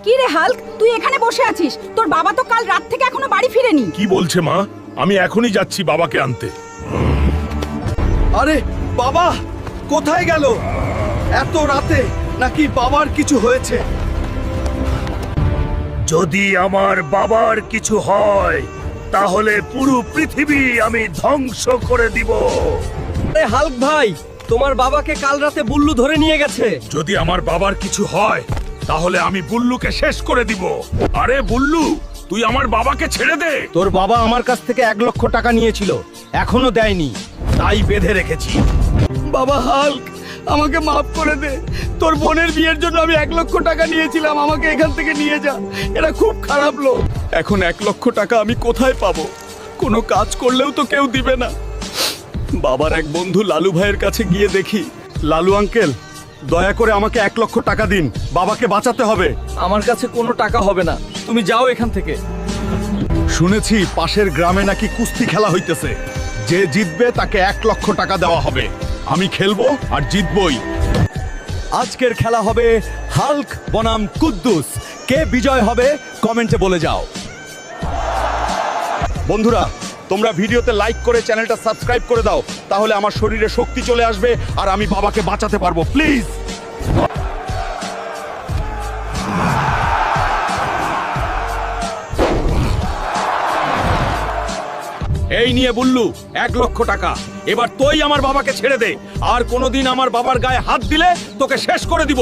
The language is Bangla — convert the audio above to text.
কি রে হাল্ক, তুই এখানে বসে আছিস? তোর বাবা তো কাল রাত থেকে এখনো বাড়ি ফিরেনি। কি বলছে মা? আমি এখনই যাচ্ছি বাবাকে আনতে। আরে বাবা কোথায় গেল এত রাতে? নাকি বাবার কিছু হয়েছে? যদি আমার বাবার কিছু হয় তাহলে পুরো পৃথিবী আমি ধ্বংস করে দিব। আরে হাল্ক ভাই, তোমার বাবাকে কাল রাতে বুল্লু ধরে নিয়ে গেছে। যদি আমার বাবার কিছু হয় তাহলে আমি বুল্লুকে শেষ করে দিব। আরে বুল্লু, তুই আমার বাবাকে ছেড়ে দে। তোর বাবা আমার কাছ থেকে 1,00,000 টাকা নিয়েছিল, এখনো দেয়নি, তাই বেঁধে রেখেছি। বাবা হাল্ক, আমাকে মাফ করে দে। তোর বোনের বিয়ের জন্য আমি 1,00,000 টাকা নিয়েছিলাম, আমাকে এখান থেকে নিয়ে যা। এরা খুব খারাপ লোক। এখন 1,00,000 টাকা আমি কোথায় পাবো? কোনো কাজ করলেও তো কেউ দিবে না। বাবার এক বন্ধু লালু ভাইয়ের কাছে গিয়ে দেখি। লালু আঙ্কেল, দয়া করে আমাকে 1,00,000 টাকা দিন, বাবাকে বাঁচাতে হবে। আমার কাছে কোনো টাকা হবে না, তুমি যাও এখান থেকে। শুনেছি পাশের গ্রামে নাকি কুস্তি খেলা হইতেছে, যে জিতবে তাকে 1,00,000 টাকা দেওয়া হবে। আমি খেলবো আর জিতবই। আজকের খেলা হবে হাল্ক বনাম কুদ্দুস। কে বিজয় হবে কমেন্টে বলে যাও। বন্ধুরা, তোমরা ভিডিওতে লাইক করে চ্যানেলটা সাবস্ক্রাইব করে দাও, তাহলে আমার শরীরে শক্তি চলে আসবে আর আমি বাবাকে বাঁচাতে পারবো। প্লিজ। এই নিয়ে বুল্লু 1,00,000 টাকা। এবার তুই আমার বাবাকে ছেড়ে দে, আর কোনোদিন আমার বাবার গায়ে হাত দিলে তোকে শেষ করে দিব।